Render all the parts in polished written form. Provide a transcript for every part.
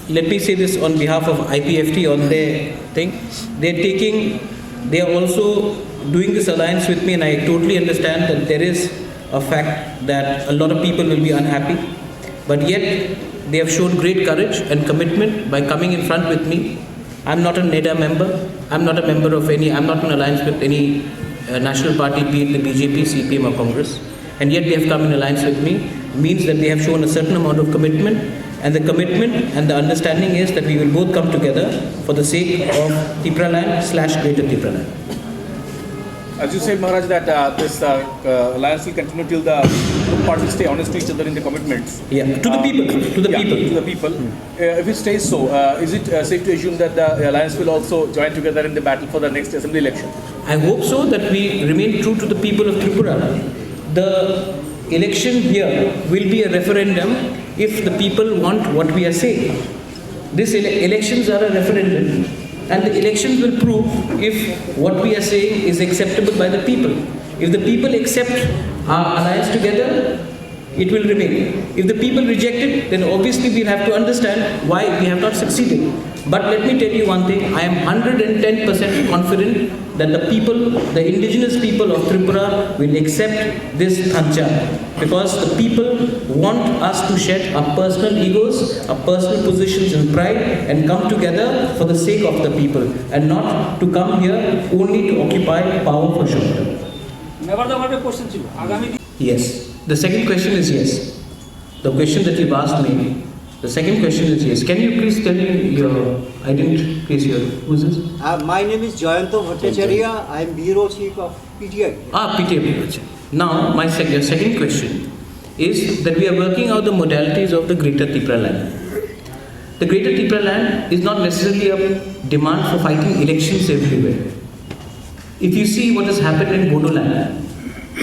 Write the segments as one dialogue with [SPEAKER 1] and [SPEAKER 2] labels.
[SPEAKER 1] let me say this on behalf of IPFT on their thing. They are also doing this alliance with me, and I totally understand that there is a fact that a lot of people will be unhappy, but yet they have shown great courage and commitment by coming in front with me. I'm not a NEDA member. I'm not a member of any. I'm not in alliance with any national party, be it the BJP, CPM, or Congress. And yet they have come in alliance with me. Means that they have shown a certain amount of commitment, and the commitment and the understanding is that we will both come together for the sake of Tipraland / Greater Tipraland.
[SPEAKER 2] As you said, Maharaj, that this alliance will continue till the parties stay honest to each other in the commitments.
[SPEAKER 1] Yeah, to the people. To the people.
[SPEAKER 2] If it stays so, is it safe to assume that the alliance will also join together in the battle for the next assembly election?
[SPEAKER 1] I hope so, that we remain true to the people of Tripura. The election here will be a referendum if the people want what we are saying. These elections are a referendum, and the elections will prove if what we are saying is acceptable by the people. If the people accept our alliance together, it will remain. If the people reject it, then obviously we'll have to understand why we have not succeeded. But let me tell you one thing, I am 110% confident that the people, the indigenous people of Tripura will accept this thancha, because the people want us to shed our personal egos, our personal positions and pride, and come together for the sake of the people, and not to come here only to occupy power for short term. Yes. The second question is yes. The question that you've asked me, the second question is yes. Can you please tell me your, I didn't place your, who's this?
[SPEAKER 3] My name is Jayanto Bhattacharya. I am Bureau Chief of PTI.
[SPEAKER 1] PTI. Now, my second question is that we are working out the modalities of the Greater Tipraland. The Greater Tipraland is not necessarily a demand for fighting elections everywhere. If you see what has happened in Bodoland,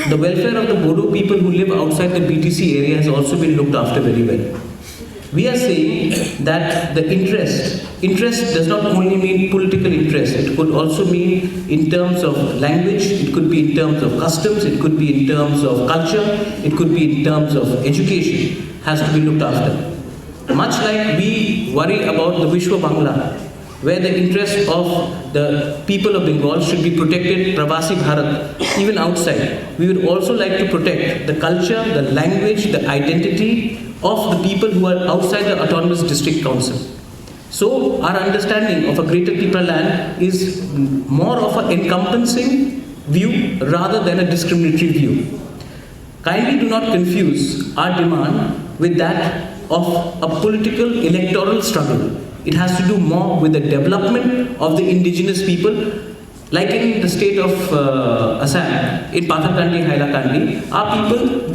[SPEAKER 1] the welfare of the Bodo people who live outside the BTC area has also been looked after very well. We are saying that the interest does not only mean political interest, it could also mean in terms of language, it could be in terms of customs, it could be in terms of culture, it could be in terms of education, has to be looked after. Much like we worry about the Vishwa Bangla, where the interest of the people of Bengal should be protected, Pravasi Bharat, even outside. We would also like to protect the culture, the language, the identity of the people who are outside the Autonomous District Council. So our understanding of a Greater Tipraland is more of an encompassing view rather than a discriminatory view. Kindly do not confuse our demand with that of a political electoral struggle. It has to do more with the development of the indigenous people. Like in the state of Assam, in Pathakandi, Hailakandi, our people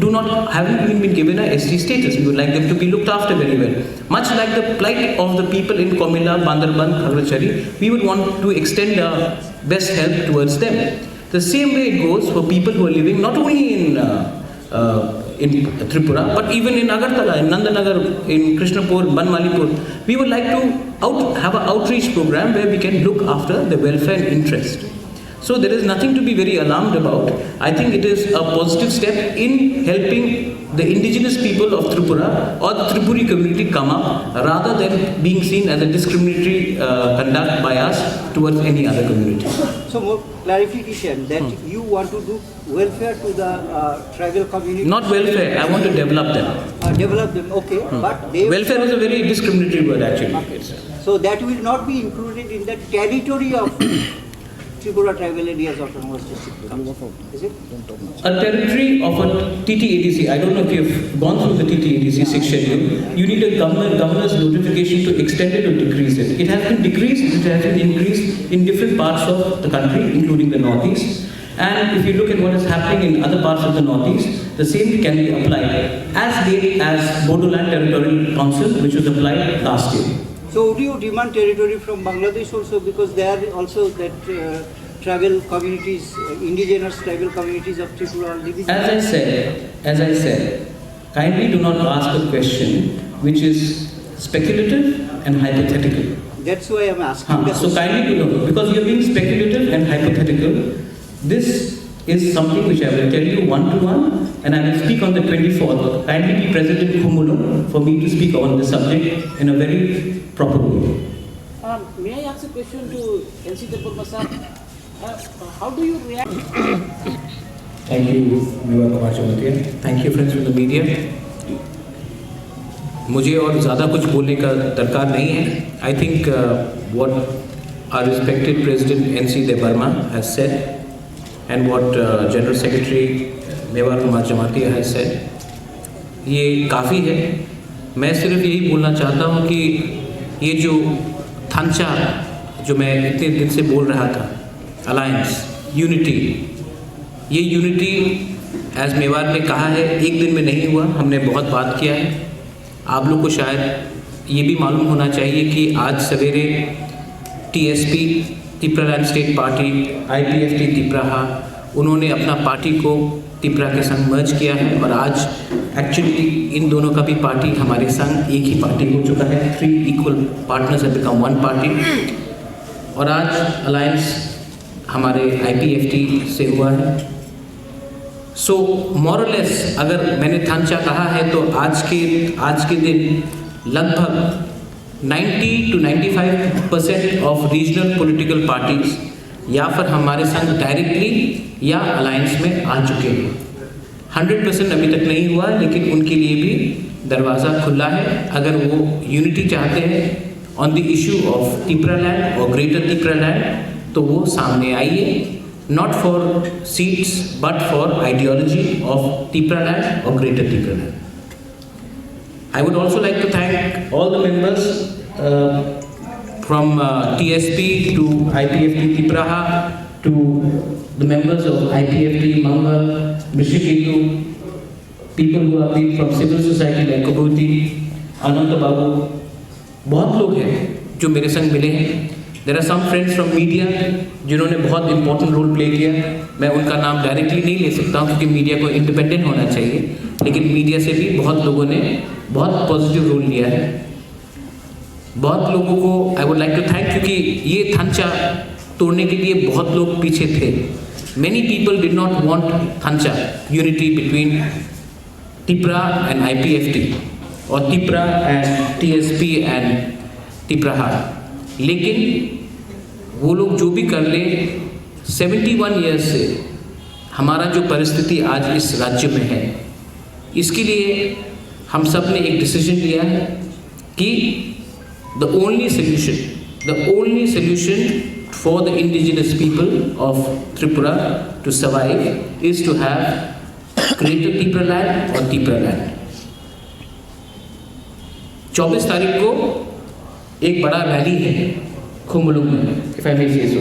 [SPEAKER 1] haven't even been given a ST status. We would like them to be looked after very well. Much like the plight of the people in Komila, Bandarban, Khagrachari, we would want to extend our best help towards them. The same way it goes for people who are living not only in Tripura, but even in Agartala, in Nandanagar, in Krishnapur, Banmalipur. We would like to have an outreach program where we can look after the welfare and interest. So there is nothing to be very alarmed about. I think it is a positive step in helping the indigenous people of Tripura or the Tripuri community come up, rather than being seen as a discriminatory conduct by us towards any other community.
[SPEAKER 3] So more clarification that you want to do welfare to the tribal community.
[SPEAKER 1] Not welfare, I want to develop them.
[SPEAKER 3] Develop them, okay. But they
[SPEAKER 1] welfare is a very discriminatory word actually.
[SPEAKER 3] Okay. So that will not be included in the territory of Tripura Tribal Areas Autonomous District. Is it?
[SPEAKER 1] A territory of a TTADC, I don't know if you've gone through the TTADC 6th schedule, you need a governor's notification to extend it or decrease it. It has been decreased, it has been increased in different parts of the country, including the northeast. And if you look at what is happening in other parts of the northeast, the same can be applied as late as Bodoland Territorial Council, which was applied last year.
[SPEAKER 3] So would you demand territory from Bangladesh also, because there are also that tribal communities, indigenous tribal communities of Tripura living?
[SPEAKER 1] As I said, kindly do not ask a question which is speculative and hypothetical.
[SPEAKER 3] That's why I'm asking.
[SPEAKER 1] So kindly do not, because you are being speculative and hypothetical. This is something which I will tell you one-to-one and I will speak on the 24th. Kindly be present in Khumulung for me to speak on the subject in a very proper way.
[SPEAKER 4] May I ask a question to NC Debarma sir? How do you react?
[SPEAKER 1] Thank you, Mewar Kumar Jamatia. Thank you, friends from the media. मुझे और ज़्यादा कुछ बोलने का दरकार नहीं है. I think what our respected President NC Debarma has said and what General Secretary Mewar Kumar Jamatia has said, ये काफ़ी है. मैं सिर्फ यही बोलना चाहता हूँ कि ये जो थांचा जो मैं इतने दिन से बोल रहा था, अलायंस, यूनिटी, ये यूनिटी एज मेवार ने कहा है एक दिन में नहीं हुआ. हमने बहुत बात किया है. आप लोग को शायद ये भी मालूम होना चाहिए कि आज सवेरे TSP Tipraland state party, IPFT Tipraha, उन्होंने अपना पार्टी को तिपरा के संग मर्ज किया है और आज एक्चुअली इन दोनों का भी पार्टी हमारे संग एक ही पार्टी हो चुका है. 3 equal partners have become 1 party और आज अलायंस हमारे IPFT से हुआ है. सो मोरलेस अगर मैंने थांचा कहा है तो आज के दिन लगभग 90 to 95% of regional political parties या फिर हमारे संग डायरेक्टली या अलायंस में आ चुके हैं. 100% अभी तक नहीं हुआ, लेकिन उनके लिए भी दरवाज़ा खुला है. अगर वो यूनिटी चाहते हैं ऑन द इशू ऑफ तिपरालैंड और ग्रेटर तिपरालैंड तो वो सामने आइए. Not for seats, but for ideology of Tipraland or Greater Tipraland. I would also like to thank all the members from TSP to IPFT Tipraha to the members of IPFT Mangal, Mishiketu, people who have been from civil society like Kubhuti, Ananta Babu. बहुत लोग हैं जो मेरे संग मिले हैं. There are some friends from media जिन्होंने बहुत इम्पोर्टेंट रोल प्ले किया. मैं उनका नाम डायरेक्टली नहीं ले सकता हूँ क्योंकि मीडिया को इंडिपेंडेंट होना चाहिए, लेकिन मीडिया से भी बहुत लोगों ने बहुत पॉजिटिव रोल लिया है. बहुत लोगों को I would like to thank, क्योंकि ये थांचा तोड़ने के लिए बहुत लोग पीछे थे. Many people did not want थांचा, unity between Tipra and IPFT or Tipra and TSP and Tipraha. लेकिन वो लोग जो भी कर ले, 71 ईयर्स से हमारा जो परिस्थिति आज इस राज्य में है, इसके लिए हम सब ने एक डिसीजन लिया है कि the only solution for the indigenous people of Tripura to survive is to have greater Tipraland और तिपरालैंड. 24 तारीख को एक बड़ा रैली है खुमुलुंग में, इफ आई मे से सो.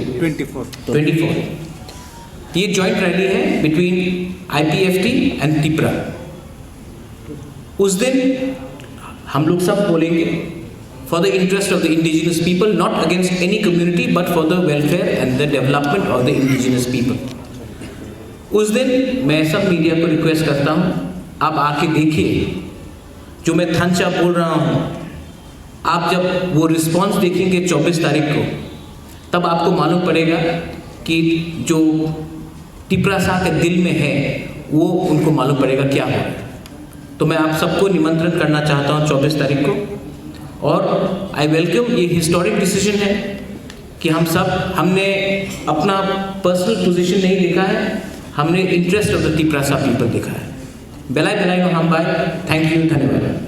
[SPEAKER 1] 24 ये जॉइंट रैली है बिटवीन IPFT एंड तिपरा. उस दिन हम लोग सब बोलेंगे for the interest of the indigenous people, not against any community but for the welfare and the development of the indigenous people. उस दिन मैं सब मीडिया को रिक्वेस्ट करता हूँ, आप आके देखिए जो मैं थांचा बोल रहा हूँ. आप जब वो रिस्पॉन्स देखेंगे 24 तारीख को, तब आपको मालूम पड़ेगा कि जो तिपरासा के दिल में है वो उनको मालूम पड़ेगा क्या हो रहा है. तो मैं आप सबको निमंत्रण करना चाहता हूँ 24 तारीख को. और आई वेलकम, ये हिस्टोरिक डिसीजन है कि हमने अपना पर्सनल पोजीशन नहीं देखा है, हमने interest of the Tiprasa people देखा है. बेलाई बेलाई नो हम बाय. थैंक यू, धन्यवाद.